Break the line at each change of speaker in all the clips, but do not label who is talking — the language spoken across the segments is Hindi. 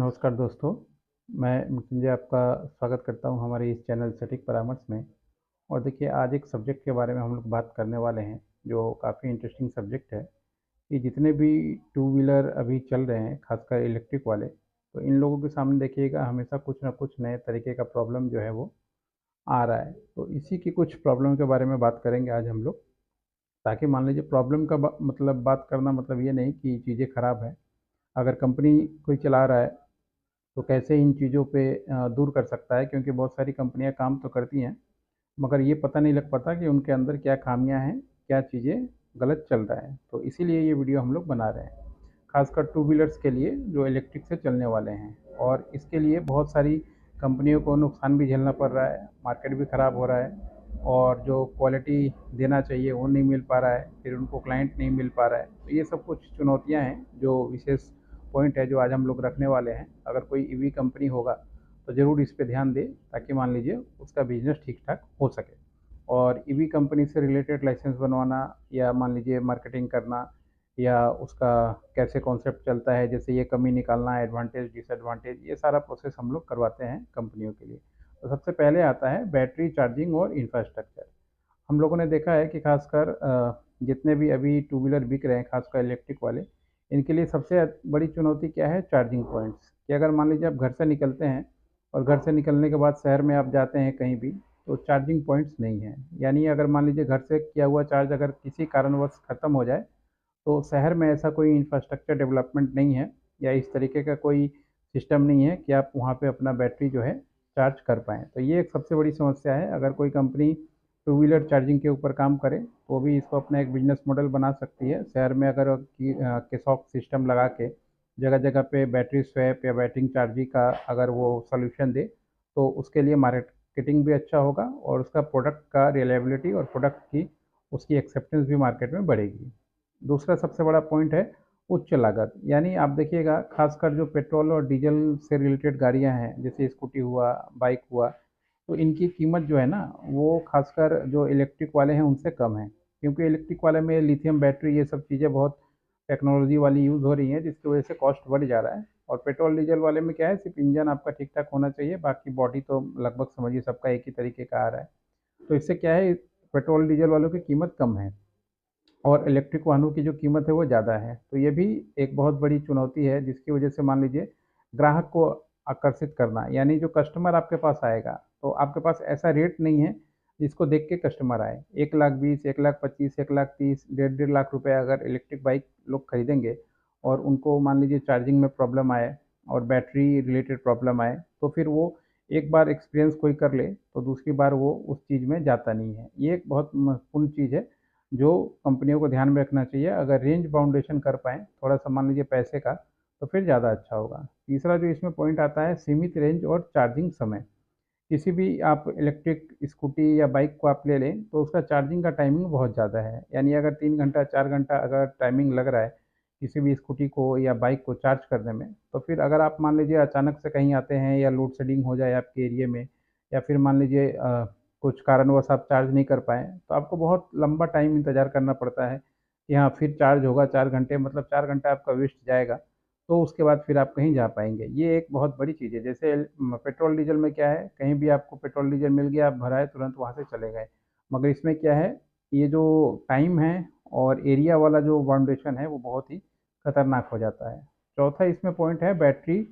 नमस्कार दोस्तों, मैं मृत्युंजय आपका स्वागत करता हूं हमारे इस चैनल सटीक परामर्श में। और देखिए, आज एक सब्जेक्ट के बारे में हम लोग बात करने वाले हैं, जो काफ़ी इंटरेस्टिंग सब्जेक्ट है कि जितने भी टू व्हीलर अभी चल रहे हैं, खासकर इलेक्ट्रिक वाले, तो इन लोगों के सामने देखिएगा हमेशा कुछ ना कुछ नए तरीके का प्रॉब्लम जो है वो आ रहा है। तो इसी की कुछ प्रॉब्लम के बारे में बात करेंगे आज हम लोग, ताकि मान लीजिए प्रॉब्लम का मतलब बात करना मतलब ये नहीं कि चीज़ें ख़राब हैं। अगर कंपनी कोई चला रहा है तो कैसे इन चीज़ों पे दूर कर सकता है, क्योंकि बहुत सारी कंपनियां काम तो करती हैं मगर ये पता नहीं लग पाता कि उनके अंदर क्या खामियां हैं, क्या चीज़ें गलत चल रहा है। तो इसीलिए ये वीडियो हम लोग बना रहे हैं, खासकर टू व्हीलर्स के लिए जो इलेक्ट्रिक से चलने वाले हैं। और इसके लिए बहुत सारी कंपनियों को नुकसान भी झेलना पड़ रहा है, मार्केट भी ख़राब हो रहा है और जो क्वालिटी देना चाहिए वो नहीं मिल पा रहा है, फिर उनको क्लाइंट नहीं मिल पा रहा है। तो ये सब कुछ चुनौतियाँ हैं, जो विशेष पॉइंट है जो आज हम लोग रखने वाले हैं। अगर कोई ईवी कंपनी होगा तो ज़रूर इस पे ध्यान दे, ताकि मान लीजिए उसका बिजनेस ठीक ठाक हो सके। और ईवी कंपनी से रिलेटेड लाइसेंस बनवाना, या मान लीजिए मार्केटिंग करना, या उसका कैसे कॉन्सेप्ट चलता है, जैसे ये कमी निकालना, एडवांटेज डिसएडवांटेज, ये सारा प्रोसेस हम लोग करवाते हैं कंपनियों के लिए। तो सबसे पहले आता है बैटरी चार्जिंग और इंफ्रास्ट्रक्चर। हम लोगों ने देखा है कि खासकर जितने भी अभी टू व्हीलर बिक रहे हैं, खासकर इलेक्ट्रिक वाले, इनके लिए सबसे बड़ी चुनौती क्या है? Charging points. कि अगर मान लीजिए आप घर से निकलते हैं और घर से निकलने के बाद शहर में आप जाते हैं कहीं भी, तो चार्जिंग पॉइंट्स नहीं है। यानी अगर मान लीजिए घर से किया हुआ चार्ज अगर किसी कारणवश ख़त्म हो जाए, तो शहर में ऐसा कोई इंफ्रास्ट्रक्चर डेवलपमेंट नहीं है, या इस तरीके का कोई सिस्टम नहीं है कि आप वहाँ पे अपना बैटरी जो है चार्ज कर पाएँ। तो ये एक सबसे बड़ी समस्या है। अगर कोई कंपनी टू व्हीलर चार्जिंग के ऊपर काम करे तो भी इसको अपना एक बिजनेस मॉडल बना सकती है। शहर में अगर केसॉक सिस्टम लगा के जगह जगह पे बैटरी स्वैप या बैटरी चार्जिंग का अगर वो सोल्यूशन दे, तो उसके लिए मार्केटिंग भी अच्छा होगा और उसका प्रोडक्ट का रिलायबिलिटी और प्रोडक्ट की उसकी एक्सेप्टेंस भी मार्केट में बढ़ेगी। दूसरा सबसे बड़ा पॉइंट है उच्च लागत। यानी आप देखिएगा, खासकर जो पेट्रोल और डीजल से रिलेटेड गाड़ियां हैं, जैसे स्कूटी हुआ, बाइक हुआ, तो इनकी कीमत जो है ना, वो खासकर जो इलेक्ट्रिक वाले हैं उनसे कम है। क्योंकि इलेक्ट्रिक वाले में लिथियम बैटरी, ये सब चीज़ें बहुत टेक्नोलॉजी वाली यूज़ हो रही हैं, जिसकी वजह से कॉस्ट बढ़ जा रहा है। और पेट्रोल डीजल वाले में क्या है, सिर्फ इंजन आपका ठीक ठाक होना चाहिए, बाकी बॉडी तो लगभग समझिए सबका एक ही तरीके का आ रहा है। तो इससे क्या है, पेट्रोल डीजल वालों की कीमत कम है और इलेक्ट्रिक वाहनों की जो कीमत है वो ज़्यादा है। तो ये भी एक बहुत बड़ी चुनौती है, जिसकी वजह से मान लीजिए ग्राहक को आकर्षित करना, यानी जो कस्टमर आपके पास आएगा, तो आपके पास ऐसा रेट नहीं है जिसको देख के कस्टमर आए। 1,20,000, 1,25,000, 1,30,000, डेढ़ डेढ़ लाख रुपए अगर इलेक्ट्रिक बाइक लोग खरीदेंगे और उनको मान लीजिए चार्जिंग में प्रॉब्लम आए और बैटरी रिलेटेड प्रॉब्लम आए, तो फिर वो एक बार एक्सपीरियंस कोई कर ले तो दूसरी बार वो उस चीज़ में जाता नहीं है। ये एक बहुत महत्वपूर्ण चीज़ है जो कंपनियों को ध्यान में रखना चाहिए। अगर रेंज बाउंडेशन कर पाएँ थोड़ा सा मान लीजिए पैसे का, तो फिर ज़्यादा अच्छा होगा। तीसरा जो इसमें पॉइंट आता है, सीमित रेंज और चार्जिंग समय। किसी भी आप इलेक्ट्रिक स्कूटी या बाइक को आप ले लें तो उसका चार्जिंग का टाइमिंग बहुत ज़्यादा है। यानी अगर 3 घंटा 4 घंटा अगर टाइमिंग लग रहा है किसी भी स्कूटी को या बाइक को चार्ज करने में, तो फिर अगर आप मान लीजिए अचानक से कहीं आते हैं या लोड शेडिंग हो जाए आपके एरिया में, या फिर मान लीजिए कुछ कारणवश आप चार्ज नहीं कर पाएँ, तो आपको बहुत लंबा टाइम इंतज़ार करना पड़ता है कि हाँ, फिर चार्ज होगा 4 घंटे, मतलब 4 घंटा आपका वेस्ट जाएगा। तो उसके बाद फिर आप कहीं जा पाएँगे। ये एक बहुत बड़ी चीज़ है। जैसे पेट्रोल डीज़ल में क्या है, कहीं भी आपको पेट्रोल डीज़ल मिल गया, आप भराए तुरंत वहाँ से चले गए। मगर इसमें क्या है, ये जो टाइम है और एरिया वाला जो बाउंडेशन है वो बहुत ही खतरनाक हो जाता है। चौथा इसमें पॉइंट है बैटरी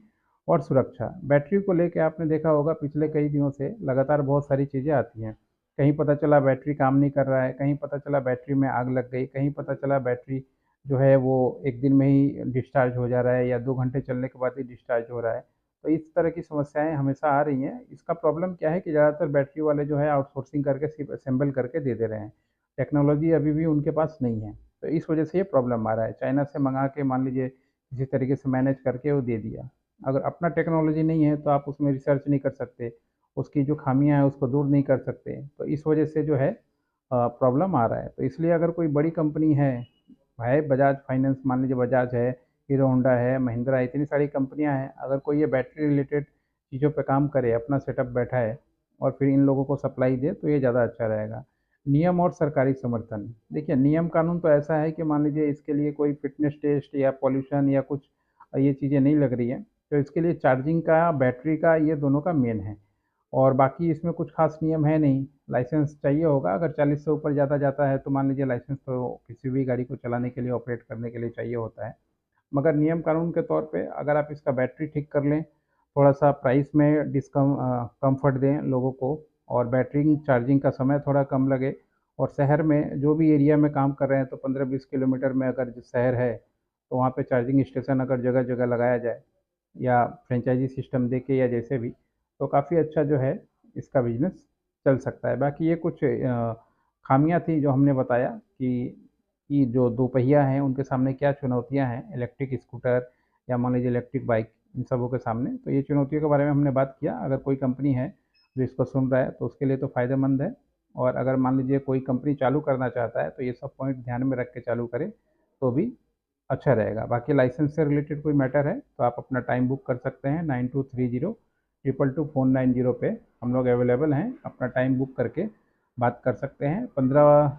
और सुरक्षा। बैटरी को लेके आपने देखा होगा पिछले कई दिनों से लगातार बहुत सारी चीज़ें आती हैं। कहीं पता चला बैटरी काम नहीं कर रहा है, कहीं पता चला बैटरी में आग लग गई, कहीं पता चला बैटरी जो है वो 1 दिन में ही डिस्चार्ज हो जा रहा है, या 2 घंटे चलने के बाद ही डिस्चार्ज हो रहा है। तो इस तरह की समस्याएँ हमेशा आ रही हैं। इसका प्रॉब्लम क्या है कि ज़्यादातर बैटरी वाले जो है आउटसोर्सिंग करके सिर्फ़ असेंबल करके दे दे रहे हैं। टेक्नोलॉजी अभी भी उनके पास नहीं है। तो इस वजह से ये प्रॉब्लम आ रहा है। चाइना से मँगा के मान लीजिए किसी तरीके से मैनेज करके वो दे दिया। अगर अपना टेक्नोलॉजी नहीं है तो आप उसमें रिसर्च नहीं कर सकते, उसकी जो खामियाँ हैं उसको दूर नहीं कर सकते। तो इस वजह से जो है प्रॉब्लम आ रहा है। तो इसलिए अगर कोई बड़ी कंपनी है बजाज फाइनेंस, मान लीजिए बजाज है, हीरो होंडा है, महिंद्रा है, इतनी सारी कंपनियां हैं। अगर कोई ये बैटरी रिलेटेड चीज़ों पे काम करे, अपना सेटअप बैठाए और फिर इन लोगों को सप्लाई दे, तो ये ज़्यादा अच्छा रहेगा। नियम और सरकारी समर्थन। देखिए, नियम कानून तो ऐसा है कि मान लीजिए इसके लिए कोई फिटनेस टेस्ट या पॉल्यूशन या कुछ ये चीज़ें नहीं लग रही है। तो इसके लिए चार्जिंग का, बैटरी का, ये दोनों का मेन है। और बाकी इसमें कुछ खास नियम है नहीं। लाइसेंस चाहिए होगा, अगर 40 से ऊपर ज़्यादा जाता है तो मान लीजिए लाइसेंस तो किसी भी गाड़ी को चलाने के लिए, ऑपरेट करने के लिए चाहिए होता है। मगर नियम कानून के तौर पे अगर आप इसका बैटरी ठीक कर लें, थोड़ा सा प्राइस में कंफर्ट दें लोगों को, और बैटरी चार्जिंग का समय थोड़ा कम लगे, और शहर में जो भी एरिया में काम कर रहे हैं तो 15-20 किलोमीटर में अगर जो शहर है तो वहाँ पे चार्जिंग स्टेशन अगर जगह जगह लगाया जाए, या फ्रेंचाइजी सिस्टम दे के, या जैसे भी, तो काफ़ी अच्छा जो है इसका बिजनेस चल सकता है। बाकी ये कुछ खामियां थी जो हमने बताया कि जो दोपहिया हैं उनके सामने क्या चुनौतियां हैं, इलेक्ट्रिक स्कूटर या मान लीजिए इलेक्ट्रिक बाइक, इन सबों के सामने। तो ये चुनौतियों के बारे में हमने बात किया। अगर कोई कंपनी है जो इसको सुन रहा है तो उसके लिए तो फ़ायदेमंद है। और अगर मान लीजिए कोई कंपनी चालू करना चाहता है तो ये सब पॉइंट ध्यान में रख के चालू करे तो भी अच्छा रहेगा। बाकी लाइसेंस से रिलेटेड कोई मैटर है तो आप अपना टाइम बुक कर सकते हैं 9230 222 490 पे। हम लोग अवेलेबल हैं, अपना टाइम बुक करके बात कर सकते हैं। 15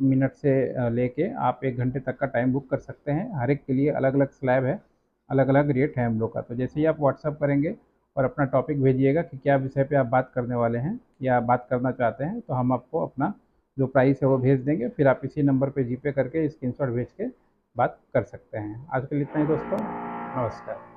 मिनट से लेके आप 1 घंटे तक का टाइम बुक कर सकते हैं। हर एक के लिए अलग अलग स्लैब है, अलग अलग रेट है हम लोग का। तो जैसे ही आप व्हाट्सअप करेंगे और अपना टॉपिक भेजिएगा कि क्या विषय पे आप बात करने वाले हैं या बात करना चाहते हैं, तो हम आपको अपना जो प्राइस है वो भेज देंगे। फिर आप इसी नंबर पे जीपे करके स्क्रीनशॉट भेज के बात कर सकते हैं। आज के लिए इतना ही दोस्तों, नमस्कार।